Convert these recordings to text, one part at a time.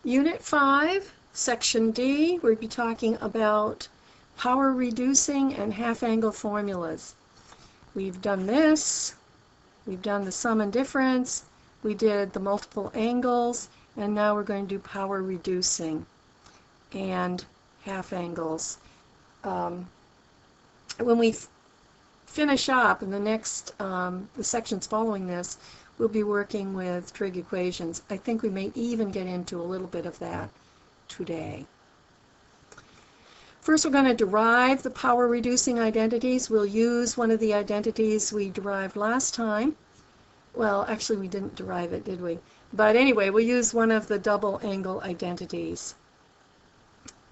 Unit 5, Section D, we'll be talking about power reducing and half-angle formulas. We've done this, we've done the sum and difference, we did the multiple angles, and now we're going to do power reducing and half-angles. When we finish up in the next, the sections following this, we'll be working with trig equations. I think we may even get into a little bit of that today. First, we're going to derive the power reducing identities. We'll use one of the identities we derived last time. Well, actually we didn't derive it, did we? But anyway, we'll use one of the double angle identities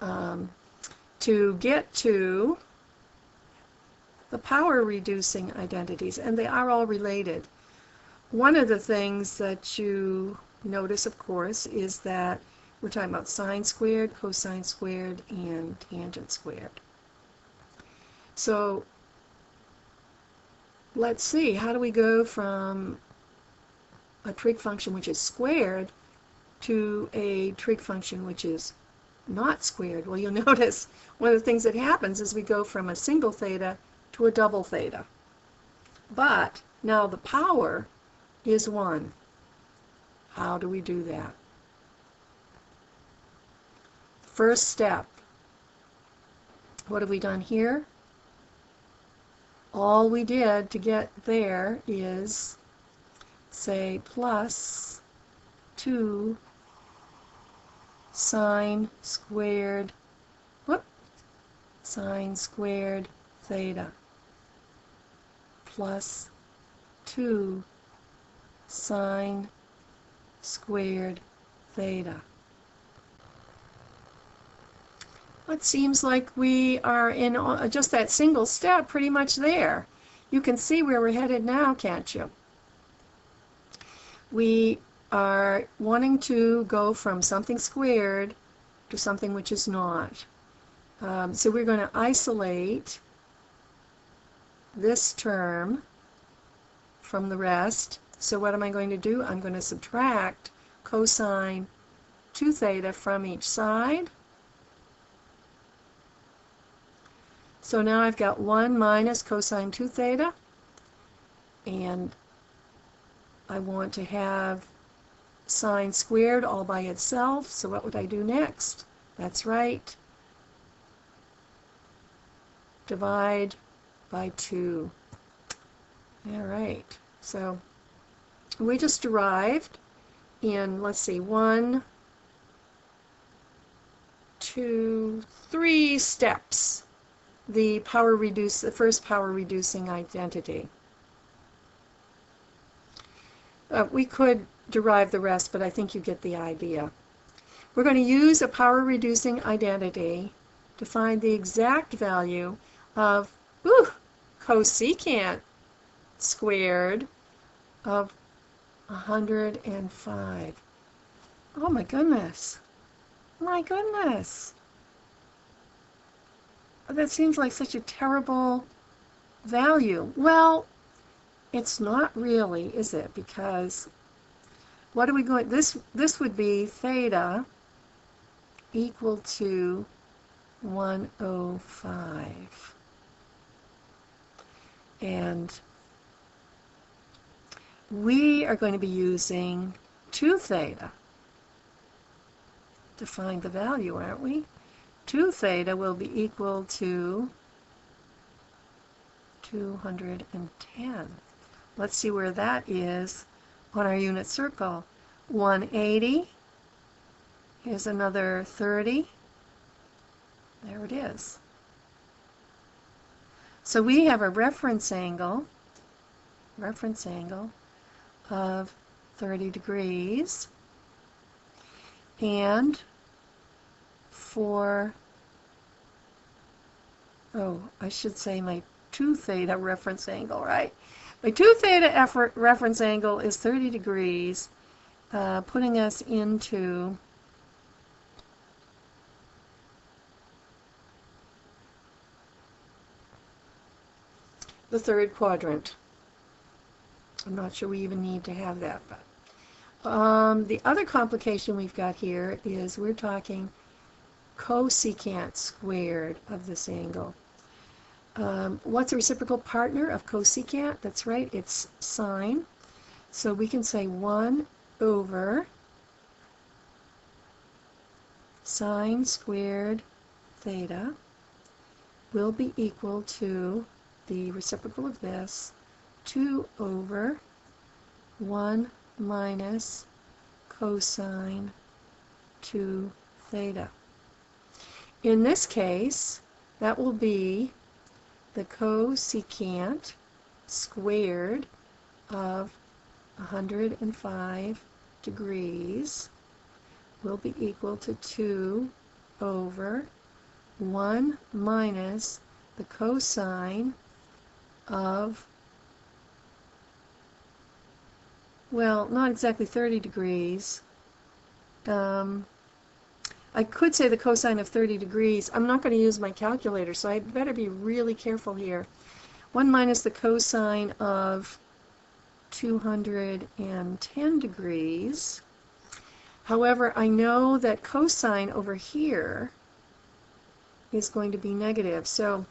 to get to the power reducing identities, and they are all related. One of the things that you notice, of course, is that we're talking about sine squared, cosine squared, and tangent squared. So let's see, how do we go from a trig function which is squared to a trig function which is not squared? Well, you'll notice one of the things that happens is we go from a single theta to a double theta. But now the power is 1. How do we do that? First step, what have we done here? All we did to get there is say plus 2 sine squared, sine squared theta plus 2 sine squared theta. It seems like we are in just that single step pretty much there. You can see where we're headed now, can't you? We are wanting to go from something squared to something which is not. So we're going to isolate this term from the rest. So what am I going to do? I'm going to subtract cosine 2 theta from each side. So now I've got 1 minus cosine 2 theta, and I want to have sine squared all by itself. So what would I do next? That's right. Divide by 2. All right. So we just derived in, let's see, 1, 2, 3 steps the first power reducing identity. We could derive the rest, but I think you get the idea. We're going to use a power reducing identity to find the exact value of cosecant squared of 105. Oh my goodness. My goodness. That seems like such a terrible value. Well, it's not really, is it? Because what are we going, this would be theta equal to 105. And we are going to be using 2 theta to find the value, aren't we? 2 theta will be equal to 210. Let's see where that is on our unit circle. 180. Here's another 30. There it is. So we have a reference angle of 30 degrees. And for, I should say my 2 theta reference angle, right? My 2 theta reference angle is 30 degrees, putting us into the 3rd quadrant. I'm not sure we even need to have that, but The other complication we've got here is we're talking cosecant squared of this angle. What's the reciprocal partner of cosecant? That's right, it's sine. So we can say 1 over sine squared theta will be equal to the reciprocal of this, 2 over 1 minus cosine 2 theta. In this case, that will be the cosecant squared of 105 degrees will be equal to 2 over 1 minus the cosine of, well, not exactly 30 degrees. I could say the cosine of 30 degrees. I'm not going to use my calculator, so I better be really careful here. 1 minus the cosine of 210 degrees. However, I know that cosine over here is going to be negative. So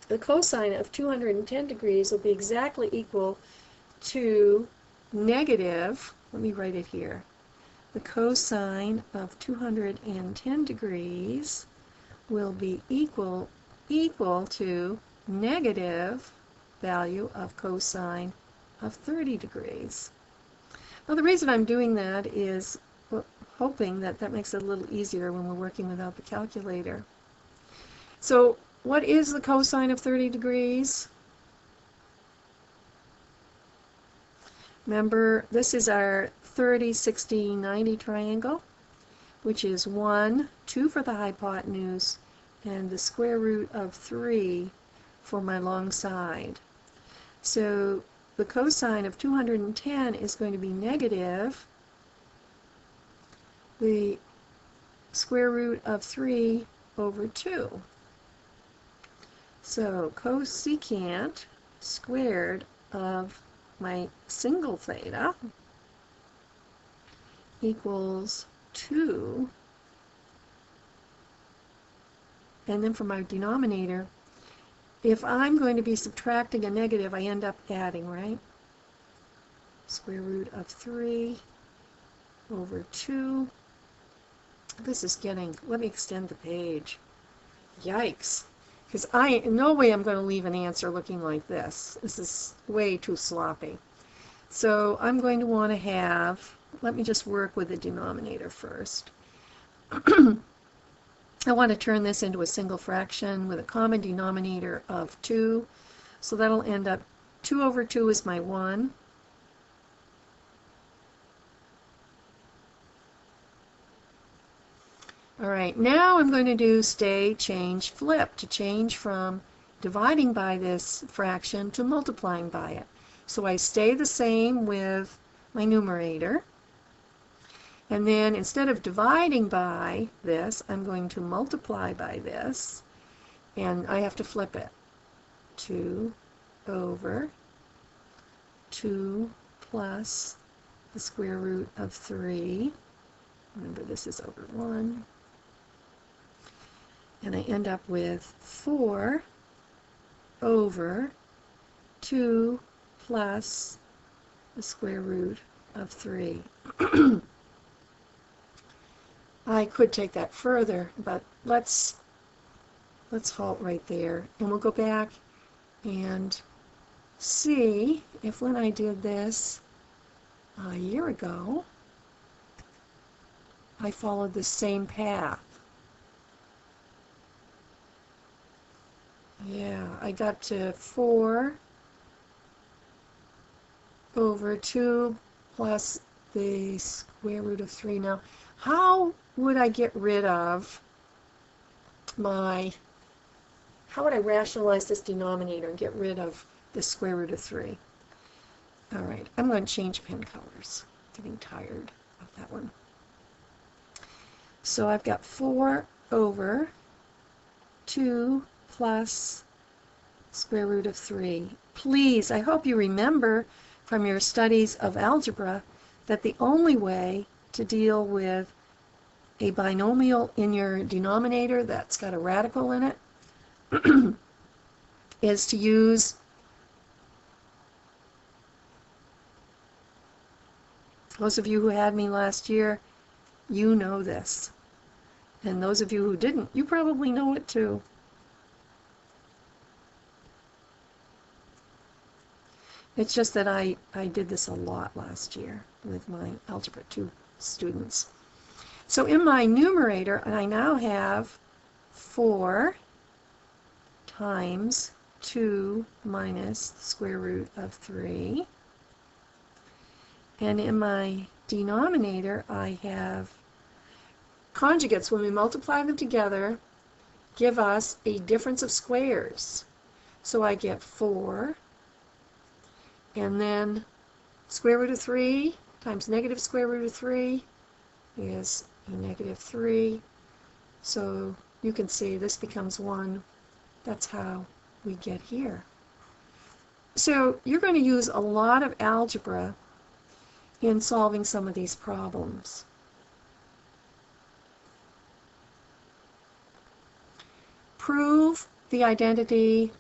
the cosine of 210 degrees will be exactly equal to negative, let me write it here, the cosine of 210 degrees will be equal to negative value of cosine of 30 degrees. Now the reason I'm doing that is hoping that that makes it a little easier when we're working without the calculator. So what is the cosine of 30 degrees? Remember, this is our 30, 60, 90 triangle, which is 1, 2 for the hypotenuse, and the square root of 3 for my long side. So the cosine of 210 is going to be negative the square root of 3 over 2. So cosecant squared of my single theta equals 2, and then for my denominator, if I'm going to be subtracting a negative, I end up adding, right? Square root of 3 over 2. This is getting, let me extend the page. Yikes. Because no way I'm going to leave an answer looking like this. This is way too sloppy. So I'm going to want to have, let me just work with the denominator first. I want to turn this into a single fraction with a common denominator of 2. So that'll end up 2 over 2 is my 1. All right, now I'm going to do stay, change, flip to change from dividing by this fraction to multiplying by it. So I stay the same with my numerator. And then instead of dividing by this, I'm going to multiply by this. And I have to flip it. 2 over 2 plus the square root of 3. Remember, this is over 1. And I end up with 4 over 2 plus the square root of 3. I could take that further, but let's halt right there, and we'll go back and see if when I did this a year ago, I followed the same path. Yeah, I got to 4 over 2 plus the square root of 3. Now, how would I get rid of how would I rationalize this denominator and get rid of the square root of 3? All right, I'm going to change pen colors. I'm getting tired of that one. So I've got 4 over 2 plus square root of 3. Please, I hope you remember from your studies of algebra that the only way to deal with a binomial in your denominator that's got a radical in it is to use those of you who had me last year, you know this. And those of you who didn't, you probably know it too. It's just that I did this a lot last year with my Algebra 2 students. So in my numerator, I now have 4 times 2 minus the square root of 3. And in my denominator, I have conjugates. When we multiply them together, give us a difference of squares. So I get 4, and then square root of 3 times negative square root of 3 is a negative 3. So you can see this becomes 1. That's how we get here. So you're going to use a lot of algebra in solving some of these problems. Prove the identity,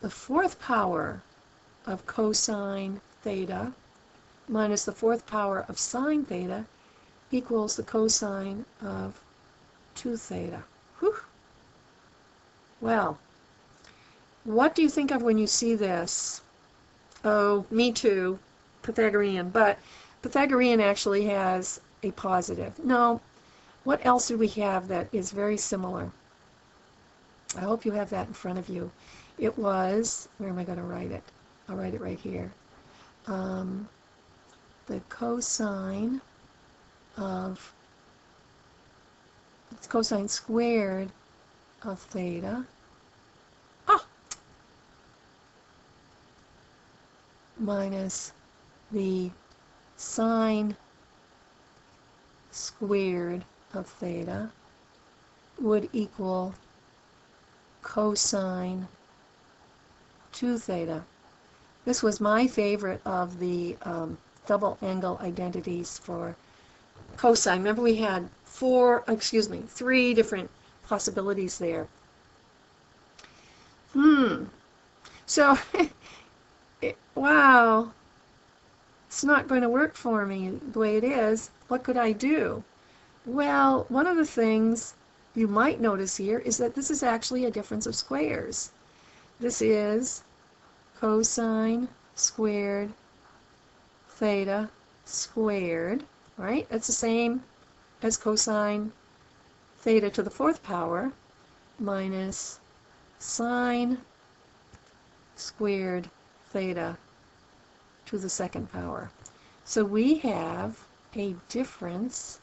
the fourth power of cosine theta minus the fourth power of sine theta equals the cosine of 2 theta. Whew. Well, what do you think of when you see this? Oh, me too, Pythagorean, but Pythagorean actually has a positive. No, what else do we have that is very similar? I hope you have that in front of you. It was, where am I going to write it? I'll write it right here. The cosine of, it's cosine squared of theta. Minus the sine squared of theta would equal cosine 2 theta. This was my favorite of the double angle identities for cosine. Remember we had 3 different possibilities there. So wow, it's not going to work for me the way it is. What could I do? Well, one of the things you might notice here is that this is actually a difference of squares. This is cosine squared theta squared, right? That's the same as cosine theta to the 4th power minus sine squared theta to the 2nd power. So we have a difference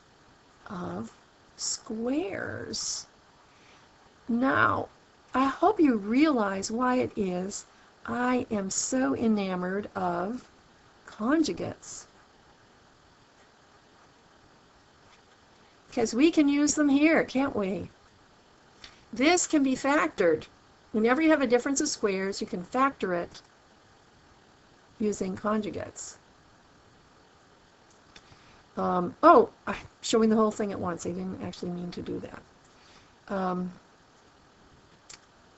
of squares. Now, I hope you realize why it is I am so enamored of conjugates. Because we can use them here, can't we? This can be factored. Whenever you have a difference of squares, you can factor it using conjugates. Oh, I'm showing the whole thing at once. I didn't actually mean to do that.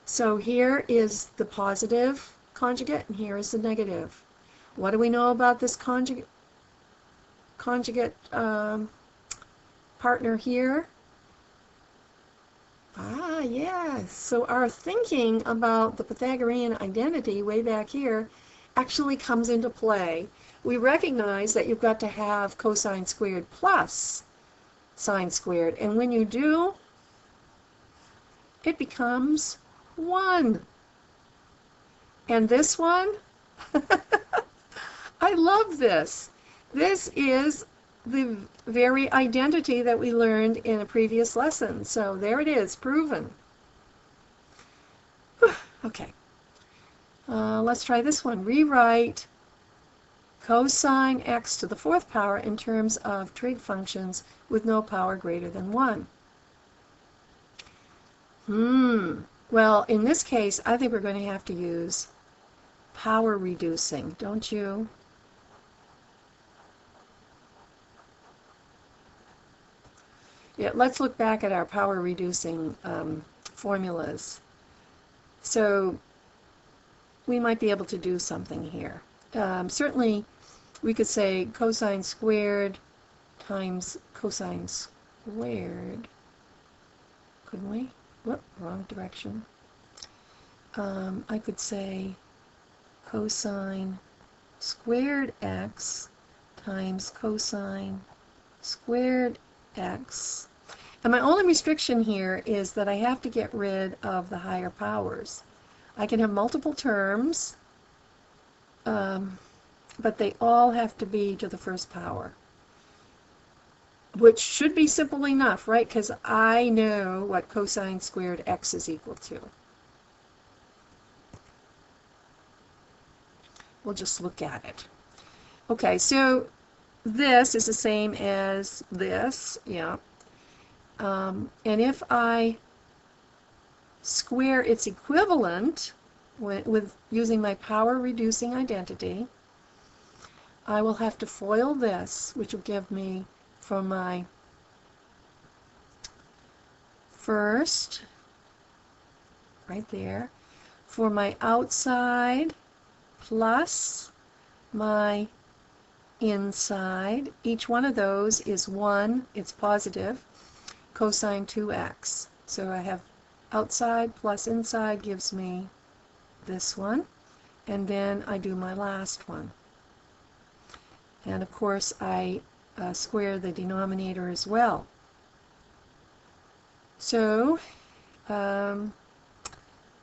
So here is the positive conjugate, and here is the negative. What do we know about this conjugate partner here? Yes. So our thinking about the Pythagorean identity way back here actually comes into play. We recognize that you've got to have cosine squared plus sine squared, and when you do, it becomes 1. And this one, I love this. This is the very identity that we learned in a previous lesson. So there it is, proven. Okay. Let's try this one. Rewrite cosine x to the 4th power in terms of trig functions with no power greater than 1. Well, in this case, I think we're going to have to use power reducing, don't you? Yeah, let's look back at our power reducing formulas. So we might be able to do something here. Certainly we could say cosine squared times cosine squared, couldn't we? Whoop, wrong direction. I could say cosine squared x times cosine squared x. And my only restriction here is that I have to get rid of the higher powers. I can have multiple terms, but they all have to be to the first power, which should be simple enough, right? Because I know what cosine squared x is equal to. We'll just look at it. Okay, so this is the same as this, yeah. And if I square its equivalent with using my power reducing identity, I will have to FOIL this, which will give me from my first, right there, for my outside plus my inside. Each one of those is 1, it's positive, cosine 2x. So I have outside plus inside gives me this one, and then I do my last one. And of course I square the denominator as well. So you're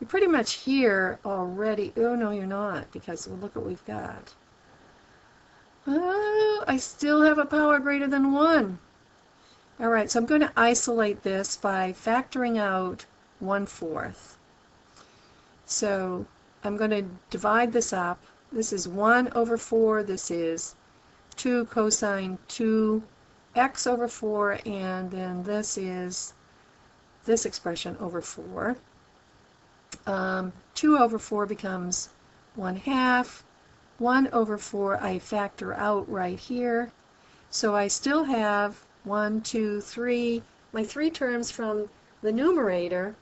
pretty much here already. Oh no, you're not, because well, look what we've got. Oh, I still have a power greater than 1. All right, so I'm going to isolate this by factoring out 1/4. So I'm going to divide this up. This is 1 over 4. This is 2 cosine 2x over 4. And then this is this expression over 4. 2 over 4 becomes 1/2. 1 over 4 I factor out right here. So I still have 1, 2, 3, my 3 terms from the numerator,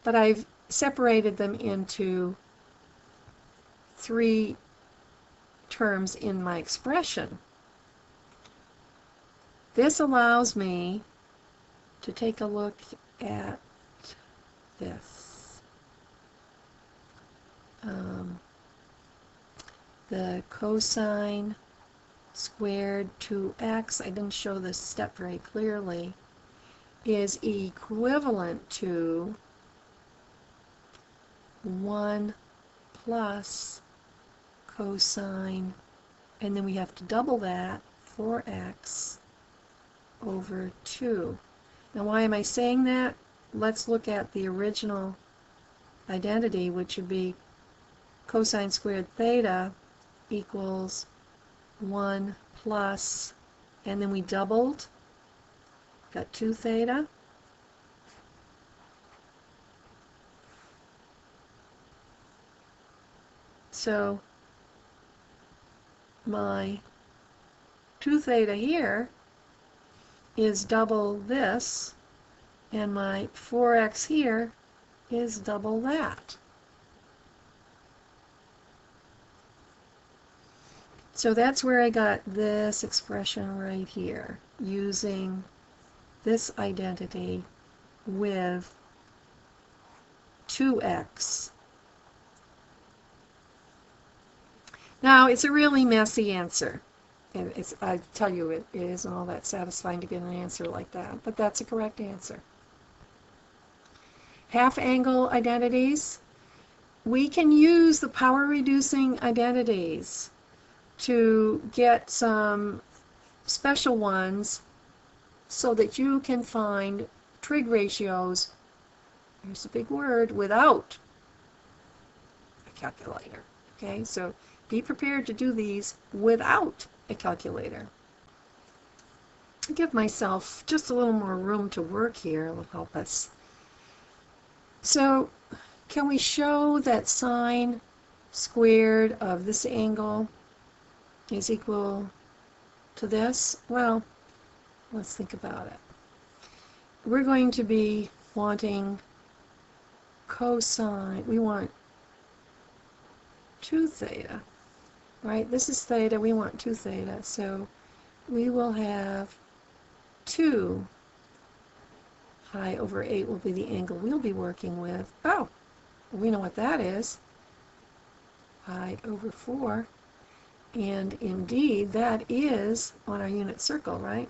but I've separated them into 3 terms in my expression. This allows me to take a look at this. The cosine squared 2x, I didn't show this step very clearly, is equivalent to 1 plus cosine, and then we have to double that, 4x over 2. Now why am I saying that? Let's look at the original identity, which would be cosine squared theta equals 1 plus, and then we doubled, got 2 theta. So my 2 theta here is double this, and my 4x here is double that. So that's where I got this expression right here, using this identity with 2x. Now, it's a really messy answer. And I tell you, it isn't all that satisfying to get an answer like that, but that's a correct answer. Half angle identities. We can use the power reducing identities to get some special ones so that you can find trig ratios, here's a big word, without a calculator. Okay, so be prepared to do these without a calculator. I'll give myself just a little more room to work here. It'll help us. So can we show that sine squared of this angle is equal to this? Well, let's think about it. we're going to be wanting cosine. We want 2 theta, right? This is theta. We want 2 theta. So we will have 2 pi over 8 will be the angle we'll be working with. Oh, we know what that is. Pi over 4. And indeed, that is on our unit circle, right?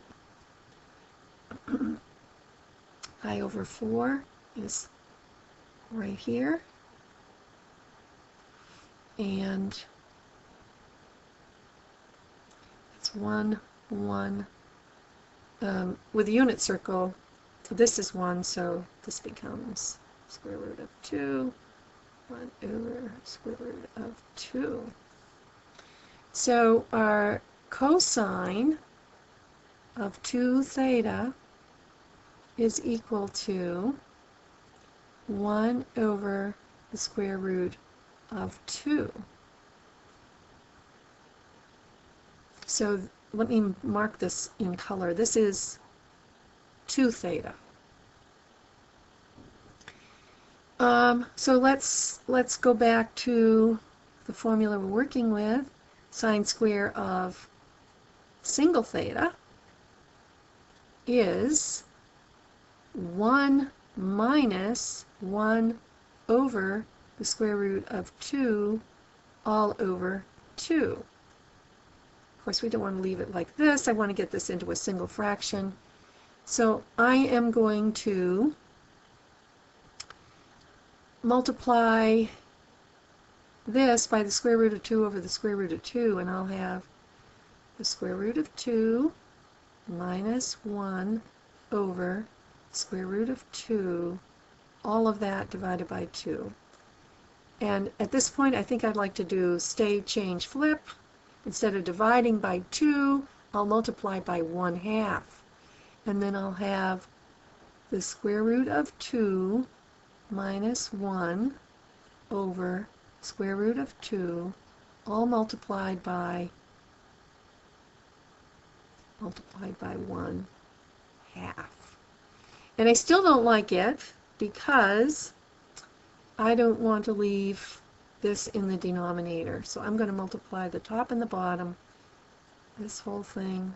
Pi over 4 is right here. And it's 1, 1. With the unit circle, this is 1, so this becomes square root of 2, 1 over square root of 2. So our cosine of 2 theta is equal to 1 over the square root of 2. So let me mark this in color. This is 2 theta. So let's go back to the formula we're working with. Sine square of single theta is 1 minus 1 over the square root of 2 all over 2. Of course, we don't want to leave it like this. I want to get this into a single fraction. So I am going to multiply this by the square root of 2 over the square root of 2, and I'll have the square root of 2 minus 1 over square root of 2, all of that divided by 2. And at this point, I think I'd like to do stay, change, flip. Instead of dividing by 2, I'll multiply by 1/2. And then I'll have the square root of 2 minus 1 over square root of 2, all multiplied by 1/2. And I still don't like it because I don't want to leave this in the denominator. So I'm going to multiply the top and the bottom, this whole thing,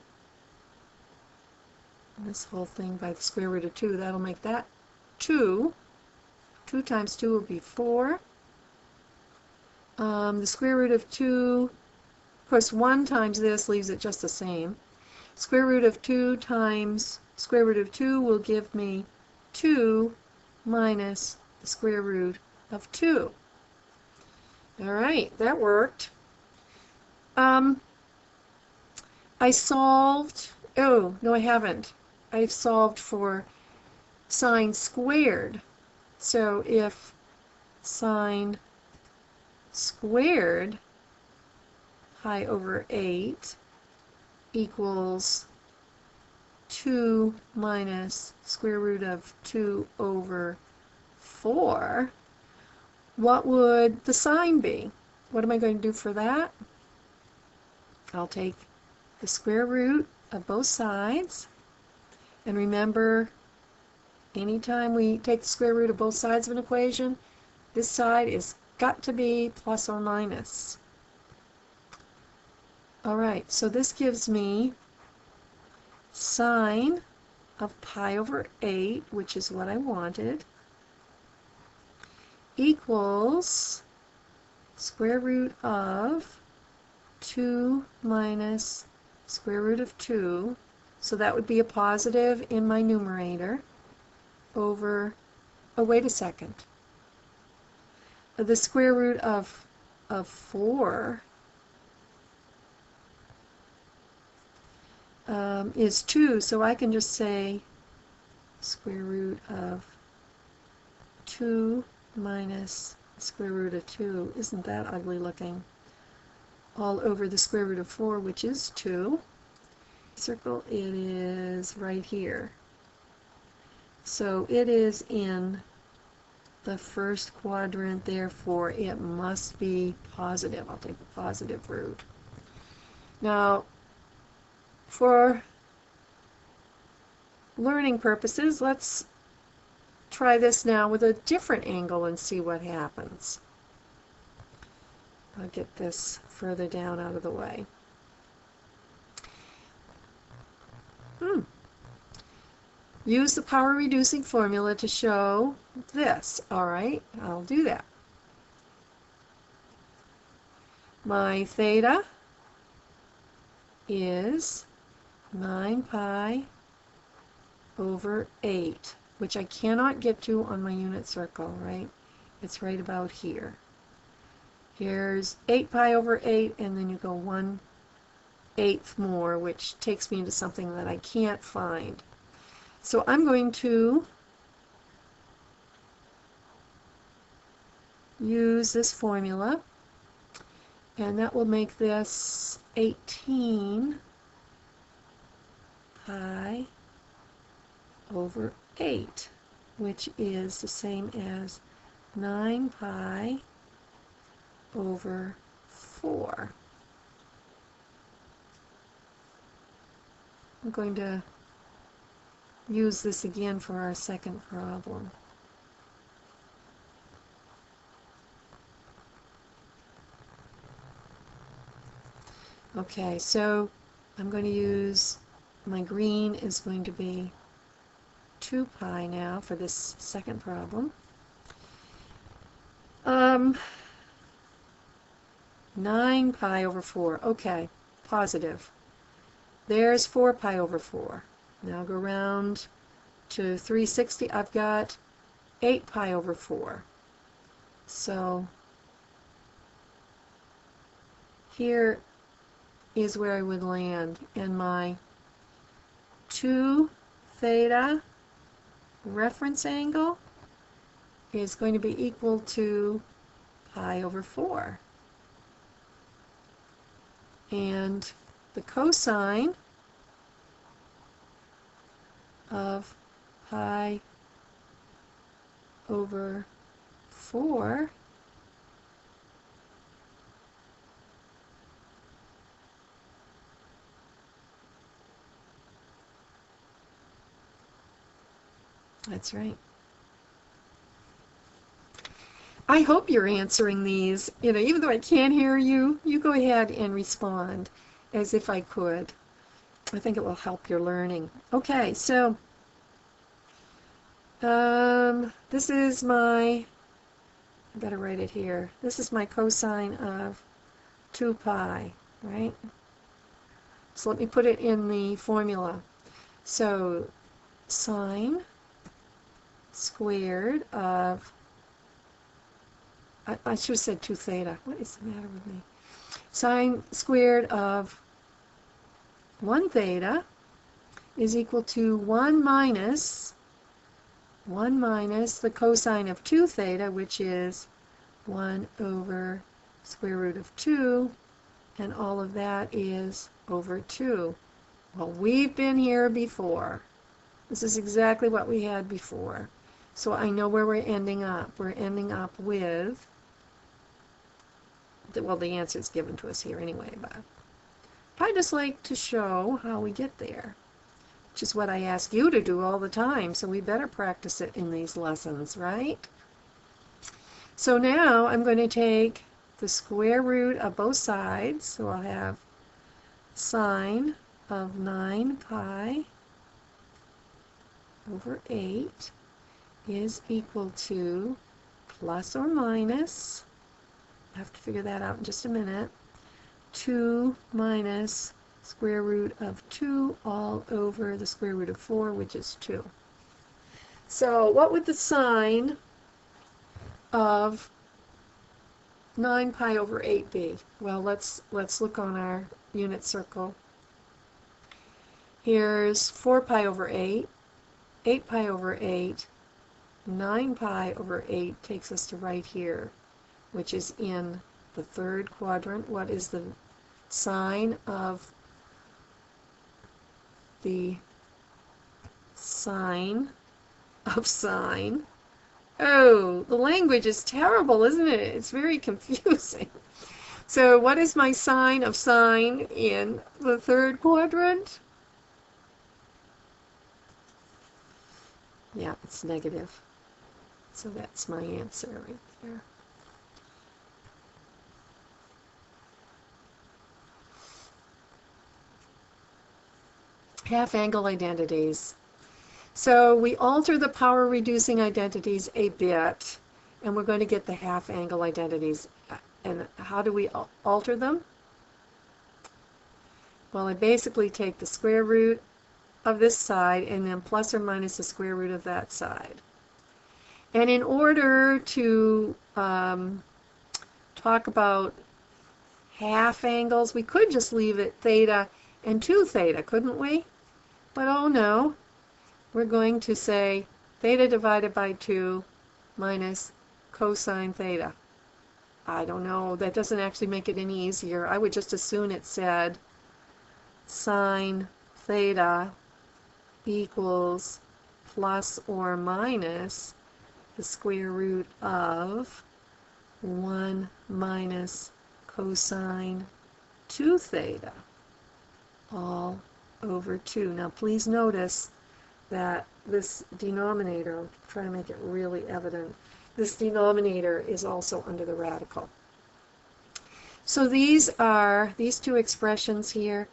and this whole thing by the square root of 2. That'll make that 2. 2 times 2 will be 4. The square root of 2, of course 1 times this leaves it just the same. Square root of 2 times square root of 2 will give me 2 minus the square root of 2. All right, that worked. I solved, oh, no I haven't. I've solved for sine squared. So if sine squared pi over 8 equals 2 minus square root of 2 over 4, what would the sine be? What am I going to do for that? I'll take the square root of both sides, and remember, anytime we take the square root of both sides of an equation, this side is got to be plus or minus. Alright, so this gives me sine of pi over 8, which is what I wanted, equals square root of 2 minus square root of 2, so that would be a positive in my numerator, over, oh wait a second, the square root of 4 is 2, so I can just say square root of 2 minus square root of 2. Isn't that ugly looking? All over the square root of 4, which is 2. Circle, it is right here. So it is in the first quadrant, therefore it must be positive. I'll take the positive root. Now, for learning purposes, let's try this now with a different angle and see what happens. I'll get this further down out of the way. Use the power reducing formula to show this. All right, I'll do that. My theta is 9 pi over 8, which I cannot get to on my unit circle, right? It's right about here. Here's 8 pi over 8, and then you go 1/8 more, which takes me into something that I can't find. So I'm going to use this formula, and that will make this 18 pi over 8, which is the same as 9 pi over 4. I'm going to use this again for our second problem. Okay, so I'm going to use, my green is going to be 2 pi now for this second problem. 9 pi over 4. Okay, positive. There's 4 pi over 4. Now go around to 360. I've got 8 pi over 4. So here is where I would land, and my 2 theta reference angle is going to be equal to pi over 4. And the cosine of pi over 4 that's right. I hope you're answering these. Even though I can't hear you, you go ahead and respond as if I could. I think it will help your learning. Okay, so this is my, I better write it here. This is my cosine of 2 pi, right? So let me put it in the formula. So sine squared of, I should have said 2 theta. What is the matter with me? Sine squared of 1 theta is equal to 1 minus the cosine of 2 theta, which is 1 over square root of 2, and all of that is over 2. Well, we've been here before. This is exactly what we had before. So I know where we're ending up. We're ending up with, well, the answer is given to us here anyway, but I just like to show how we get there, which is what I ask you to do all the time, so we better practice it in these lessons, right? So now I'm going to take the square root of both sides, so I'll have sine of 9 pi over 8 is equal to plus or minus, I have to figure that out in just a minute, 2 minus square root of 2 all over the square root of 4, which is 2. So what would the sine of 9 pi over 8 be? Well, let's look on our unit circle. Here's 4 pi over 8, 8 pi over 8, 9 pi over 8 takes us to right here, which is in the third quadrant. What is the sine of the sine of sine? Oh, the language is terrible, isn't it? It's very confusing. So what is my sine of sine in the third quadrant? Yeah, it's negative. So that's my answer right there. Half angle identities. So we alter the power reducing identities a bit, and we're going to get the half angle identities. And how do we alter them? Well, I basically take the square root of this side and then plus or minus the square root of that side. And in order to talk about half angles, we could just leave it theta and 2 theta, couldn't we? But oh no, we're going to say theta divided by 2 minus cosine theta. I don't know, that doesn't actually make it any easier. I would just as soon it said sine theta equals plus or minus the square root of 1 minus cosine 2 theta all over 2. Now please notice that this denominator, I'll try to make it really evident, this denominator is also under the radical. So these two expressions here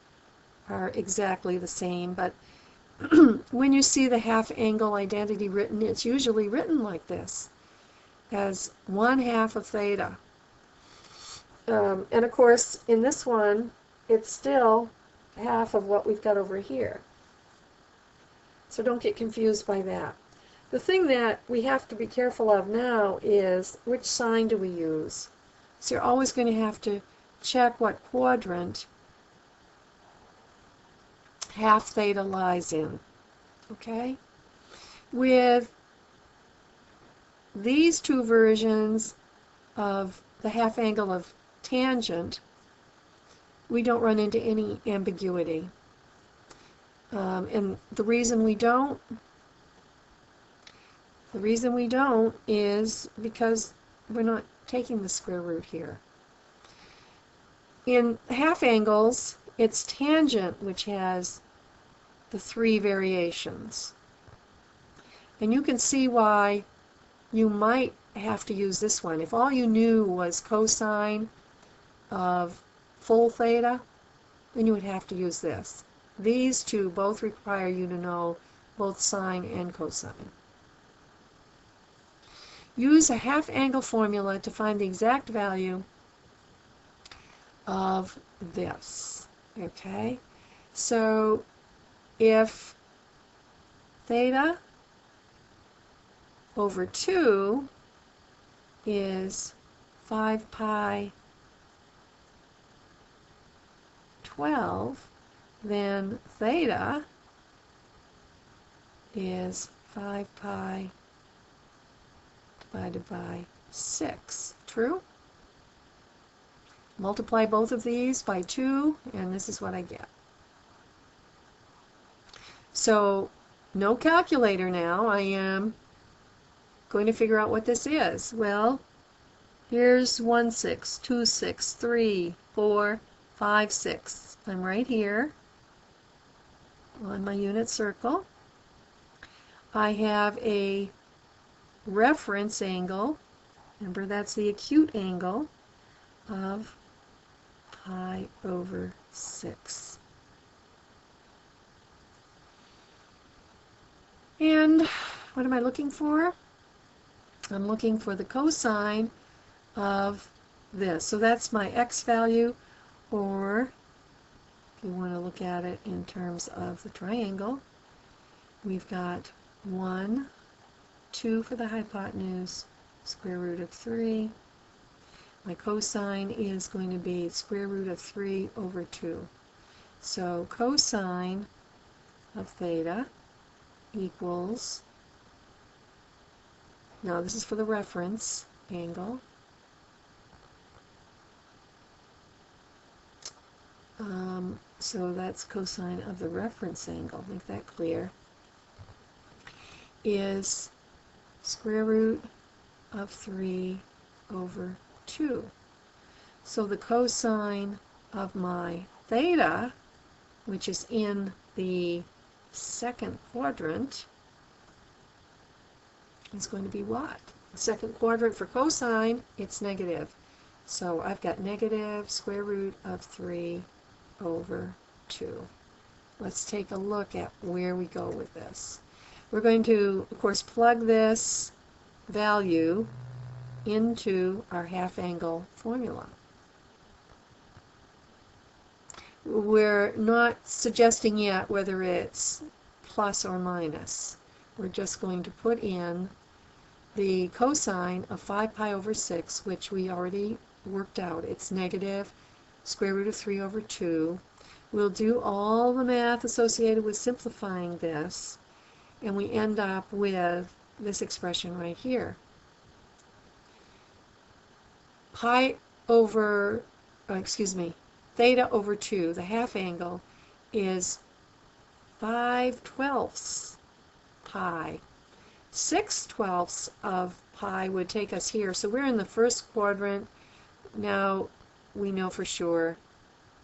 are exactly the same, but when you see the half angle identity written, it's usually written like this, as 1/2 of theta. And of course, in this one, it's still half of what we've got over here. So don't get confused by that. The thing that we have to be careful of now is which sign do we use. So you're always going to have to check what quadrant half theta lies in. Okay? With these two versions of the half angle of tangent, we don't run into any ambiguity. And the reason we don't is because we're not taking the square root here. In half angles, it's tangent which has the 3 variations. And you can see why you might have to use this one. If all you knew was cosine of full theta, then you would have to use this. These two both require you to know both sine and cosine. Use a half angle formula to find the exact value of this. Okay? So if theta over 2 is 5 pi 12, then theta is 5 pi divided by 6. True? Multiply both of these by 2, and this is what I get. So, no calculator now. I am going to figure out what this is. Well, here's 1, 6, 2, 6, 3, 4, 5, 6. I'm right here on my unit circle. I have a reference angle, remember that's the acute angle, of pi over 6. And what am I looking for? I'm looking for the cosine of this. So that's my x value, or if you want to look at it in terms of the triangle, we've got 1, 2 for the hypotenuse, square root of 3. My cosine is going to be square root of 3 over 2. So cosine of theta equals, now this is for the reference angle, so that's cosine of the reference angle, make that clear, is square root of 3 over 2. So the cosine of my theta, which is in the second quadrant, is going to be what? The second quadrant for cosine, it's negative. So I've got negative square root of 3 over 2. Let's take a look at where we go with this. We're going to, of course, plug this value into our half angle formula. We're not suggesting yet whether it's plus or minus. We're just going to put in the cosine of 5 pi over 6, which we already worked out. It's negative square root of 3 over 2. We'll do all the math associated with simplifying this, and we end up with this expression right here. Theta over 2, the half angle, is 5/12 pi. 6/12 of pi would take us here, so we're in the first quadrant. Now we know for sure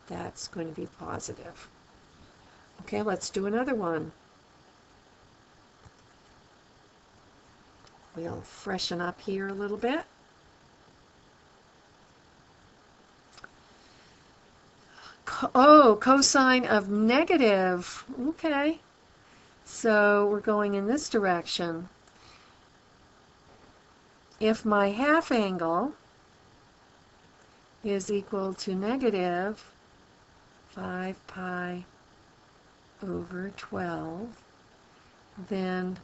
that's going to be positive. Okay, let's do another one. We'll freshen up here a little bit. Cosine of negative. Okay, so we're going in this direction. If my half angle is equal to negative 5 pi over 12, then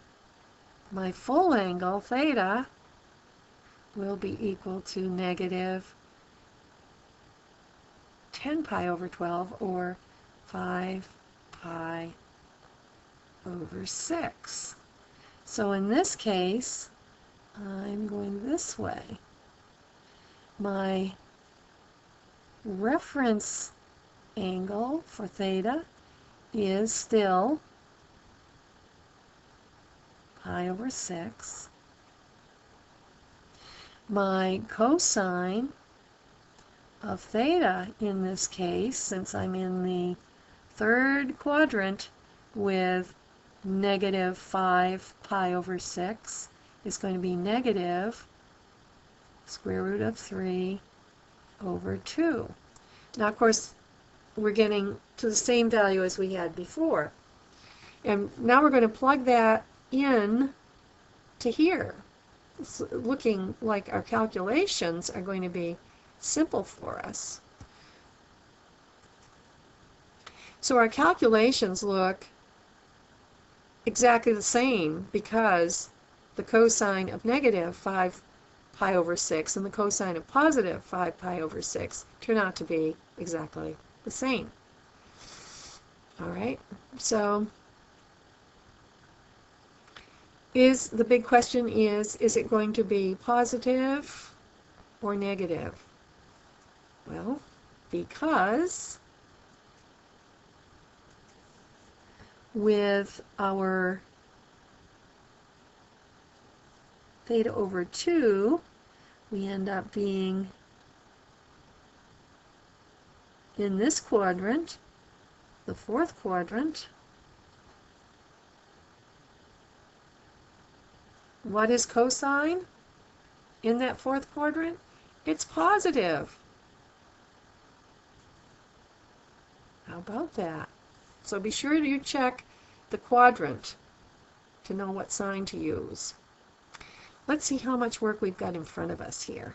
my full angle, theta, will be equal to negative 10 pi over 12, or 5 pi over 6. So in this case, I'm going this way. My reference angle for theta is still pi over 6. My cosine of theta in this case, since I'm in the third quadrant with negative 5 pi over 6, is going to be negative square root of 3 over 2. Now, of course, we're getting to the same value as we had before. And now we're going to plug that in to here. It's looking like our calculations are going to be simple for us. So our calculations look exactly the same because the cosine of negative 5 pi over 6 and the cosine of positive 5 pi over 6 turn out to be exactly the same. All right, so the big question is it going to be positive or negative? Well, because with our theta over 2, we end up being in this quadrant, the fourth quadrant. What is cosine in that fourth quadrant? It's positive. How about that? So be sure you check the quadrant to know what sign to use. Let's see how much work we've got in front of us here.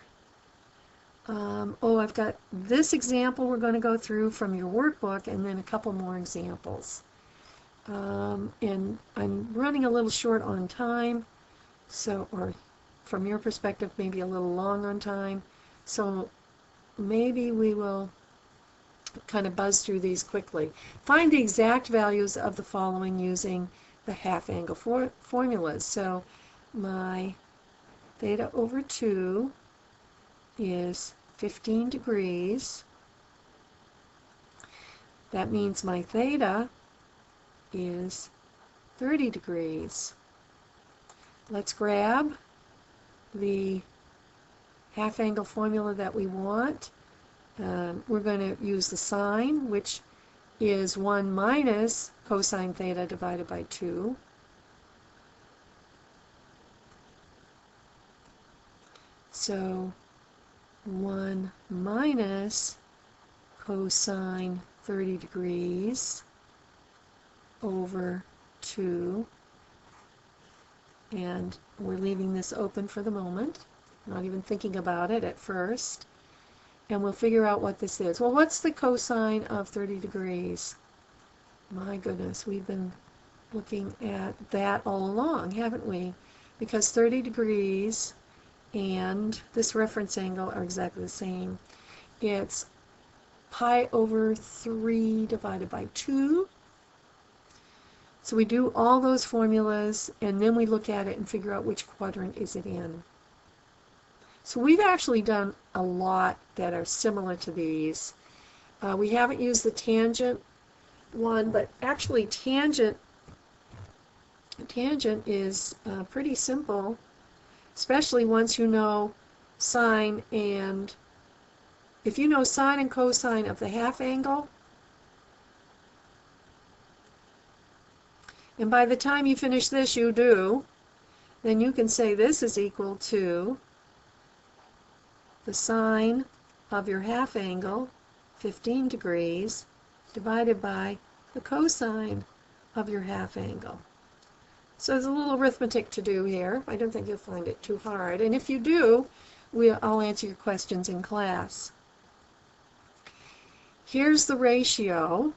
I've got this example we're going to go through from your workbook, and then a couple more examples. And I'm running a little short on time, so, or from your perspective, maybe a little long on time. So maybe we will kind of buzz through these quickly. Find the exact values of the following using the half angle formulas. So my theta over 2 is 15 degrees. That means my theta is 30 degrees. Let's grab the half angle formula that we want. We're going to use the sine, which is 1 minus cosine theta divided by 2. So 1 minus cosine 30 degrees over 2, and we're leaving this open for the moment, not even thinking about it at first, and we'll figure out what this is. Well, what's the cosine of 30 degrees? My goodness, we've been looking at that all along, haven't we? Because 30 degrees and this reference angle are exactly the same. It's pi over 3 divided by 2. So we do all those formulas, and then we look at it and figure out which quadrant is it in. So we've actually done a lot that are similar to these. We haven't used the tangent one, but actually tangent is pretty simple, especially once you know sine and, if you know sine and cosine of the half angle, and by the time you finish this you do, then you can say this is equal to the sine of your half angle, 15 degrees, divided by the cosine of your half angle. So there's a little arithmetic to do here. I don't think you'll find it too hard. And if you do, I'll answer your questions in class. Here's the ratio.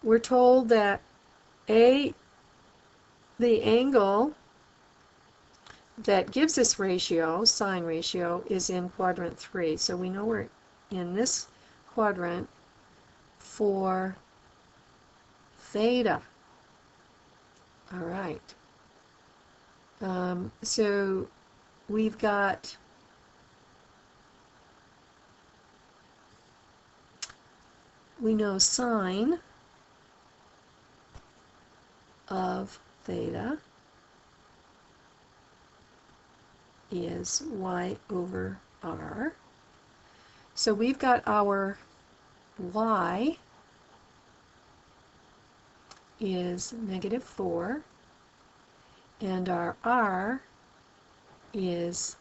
We're told that the angle that gives this ratio, sine ratio, is in quadrant 3. So we know we're in this quadrant for theta. All right. So we've got we know sine of theta is y over r. So we've got our y is -4, and our r is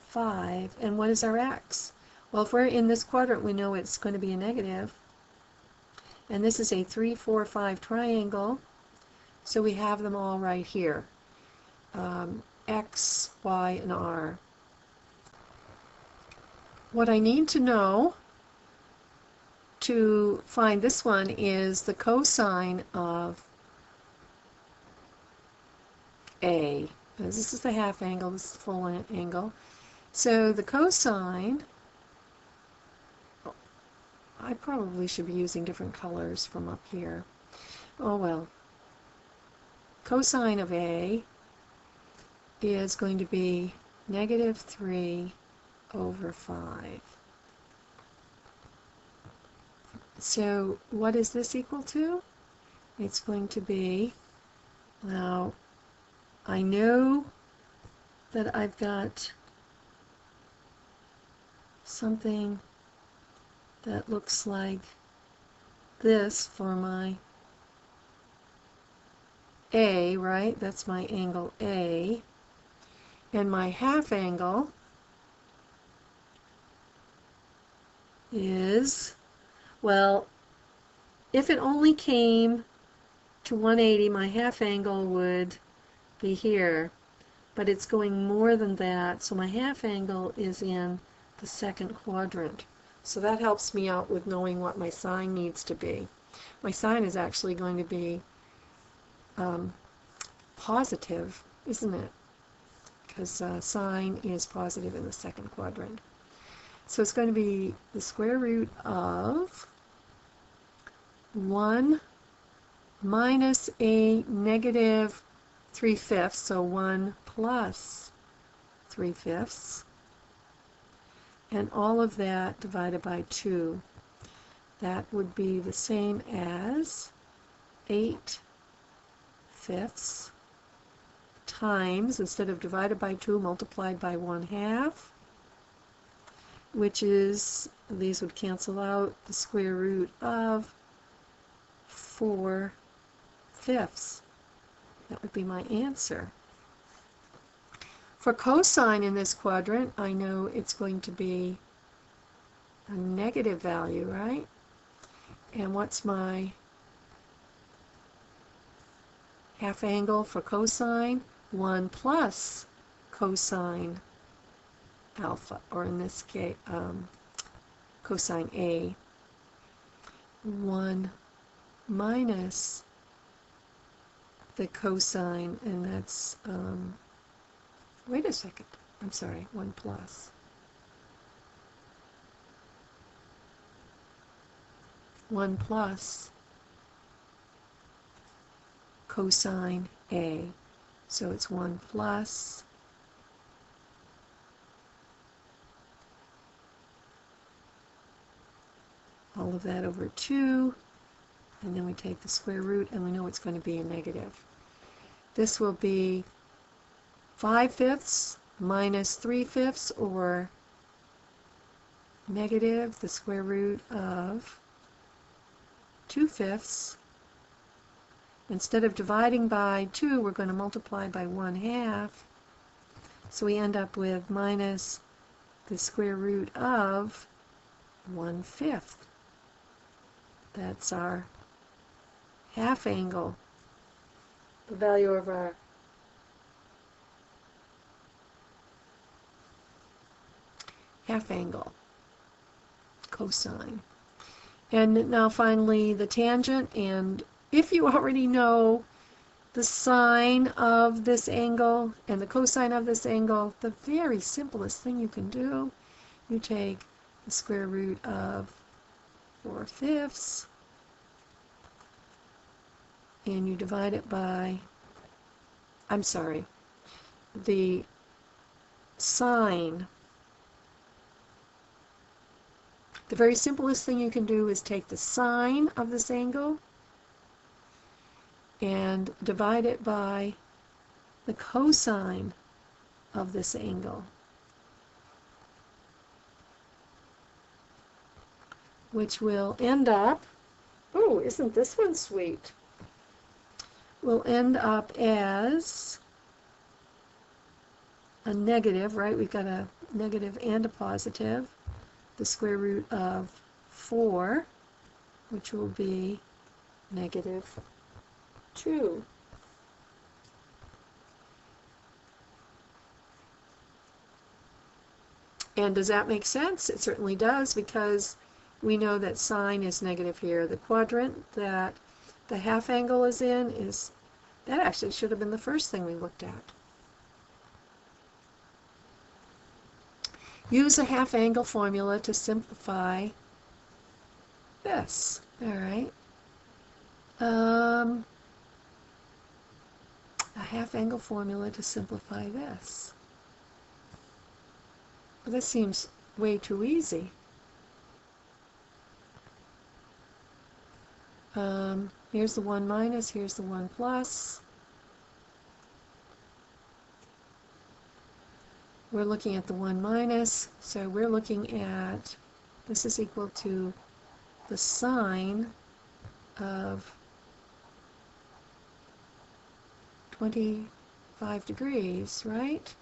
5. And what is our x? Well, if we're in this quadrant, we know it's going to be a negative. And this is a 3, 4, 5 triangle, so we have them all right here. X, y, and r. What I need to know to find this one is the cosine of A. This is the half angle, this is the full angle. So the cosine, I probably should be using different colors from up here. Oh well. Cosine of A is going to be -3 over 5. So what is this equal to? It's going to be, now I know that I've got something that looks like this for my A, right? That's my angle A. And my half angle is, well, if it only came to 180, my half angle would be here. But it's going more than that, so my half angle is in the second quadrant. So that helps me out with knowing what my sine needs to be. My sine is actually going to be positive, isn't it? Because sine is positive in the second quadrant. So it's going to be the square root of 1 minus a -3/5, so 1 plus 3/5, and all of that divided by 2. That would be the same as 8/5 times, instead of divided by 2, multiplied by 1/2, which is, these would cancel out, the square root of 4/5. That would be my answer. For cosine in this quadrant, I know it's going to be a negative value, right? And what's my half angle for cosine? 1 plus cosine alpha, or in this case, cosine A. 1 minus the cosine, and that's, wait a second, I'm sorry, 1 plus. 1 plus cosine A. So it's 1 plus all of that over 2, and then we take the square root, and we know it's going to be a negative. This will be 5/5 minus 3/5, or negative the square root of 2/5. Instead of dividing by 2, we're going to multiply by 1/2. So we end up with minus the square root of 1/5. That's our half angle. The value of our half angle cosine. And now finally the tangent, and if you already know the sine of this angle and the cosine of this angle, the very simplest thing you can do, you take the square root of 4/5 and you divide it by, I'm sorry, the sine. The very simplest thing you can do is take the sine of this angle and divide it by the cosine of this angle, which will end up, oh, isn't this one sweet? Will end up as a negative, right? We've got a negative and a positive. The square root of 4, which will be negative 2. And does that make sense? It certainly does, because we know that sine is negative here. The quadrant that the half angle is in is, that actually should have been the first thing we looked at. Use a half angle formula to simplify this. All right. A half angle formula to simplify this. Well, this seems way too easy. Here's the 1 minus, here's the 1 plus. We're looking at the 1 minus, so we're looking at, this is equal to the sine of 25 degrees, right?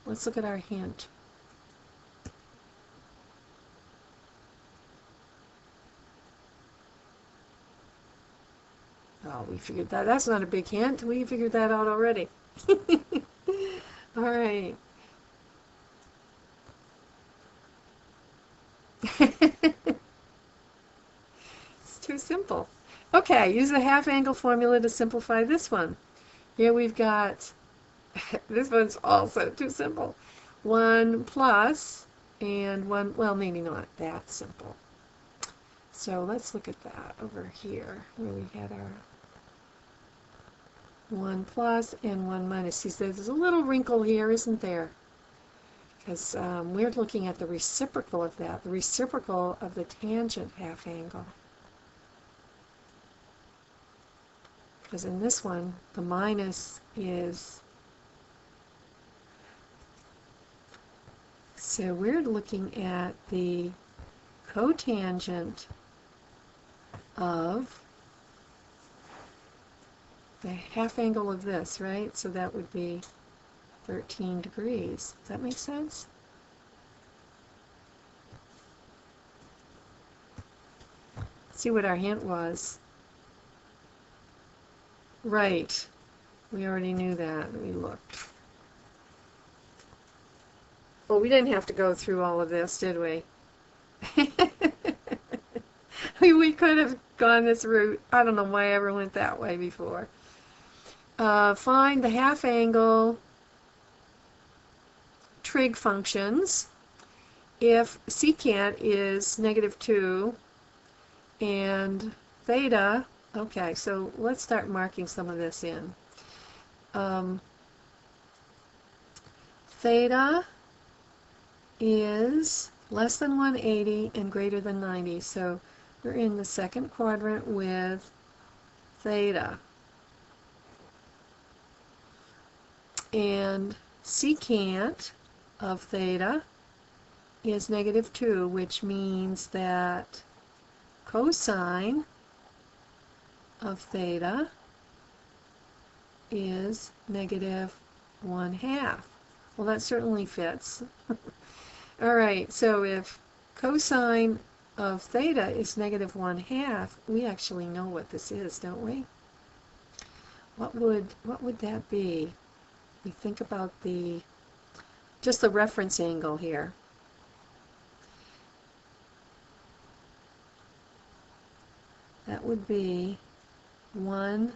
Let's look at our hint. Oh, we figured that. That's not a big hint. We figured that out already. All right. It's too simple. Okay, use the half angle formula to simplify this one. Here we've got, this one's also too simple. 1 plus and 1, well, maybe not that simple. So let's look at that over here where we had our 1 plus and 1 minus. See, there's a little wrinkle here, isn't there? Because we're looking at the reciprocal of that, the reciprocal of the tangent half angle. Because in this one, the minus is, so we're looking at the cotangent of the half angle of this, right? So that would be 13 degrees. Does that make sense? Let's see what our hint was. Right. We already knew that. We looked. Well, we didn't have to go through all of this, did we? We could have gone this route. I don't know why I ever went that way before. Find the half angle trig functions if secant is -2 and theta. Okay, so let's start marking some of this in. Theta is less than 180 and greater than 90, so we're in the second quadrant with theta. And secant of theta is -2, which means that cosine of theta is -1/2. Well, that certainly fits. All right, so if cosine of theta is -1/2, we actually know what this is, don't we? What would that be? We think about just the reference angle here. That would be 1,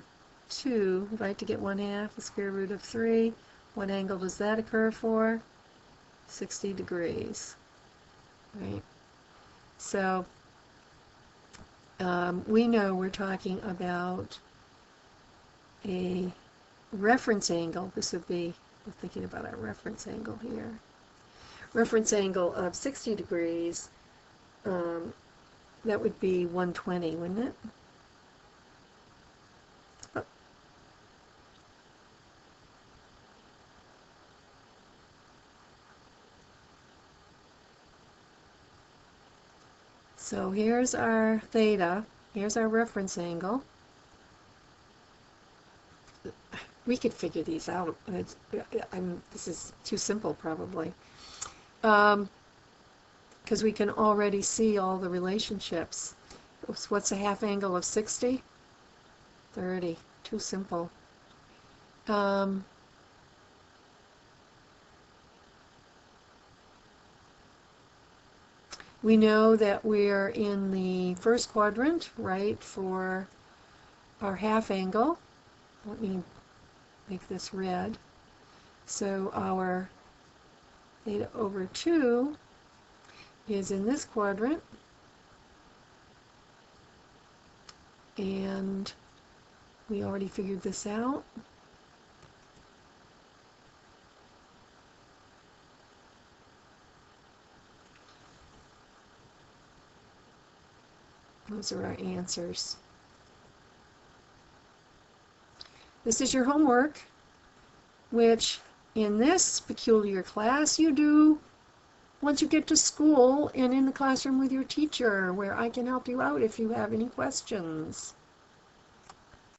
2, right, to get 1/2, the square root of 3. What angle does that occur for? 60 degrees, right? So we know we're talking about a reference angle. This would be, we're thinking about our reference angle here. Reference angle of 60 degrees, that would be 120, wouldn't it? Oh. So here's our theta, here's our reference angle. We could figure these out. This is too simple, probably. Because we can already see all the relationships. What's a half angle of 60? 30. Too simple. We know that we're in the first quadrant, right, for our half angle. Let me make this red. So our theta over 2 is in this quadrant, and we already figured this out. Those are our answers. This is your homework, which in this peculiar class you do once you get to school and in the classroom with your teacher, where I can help you out if you have any questions.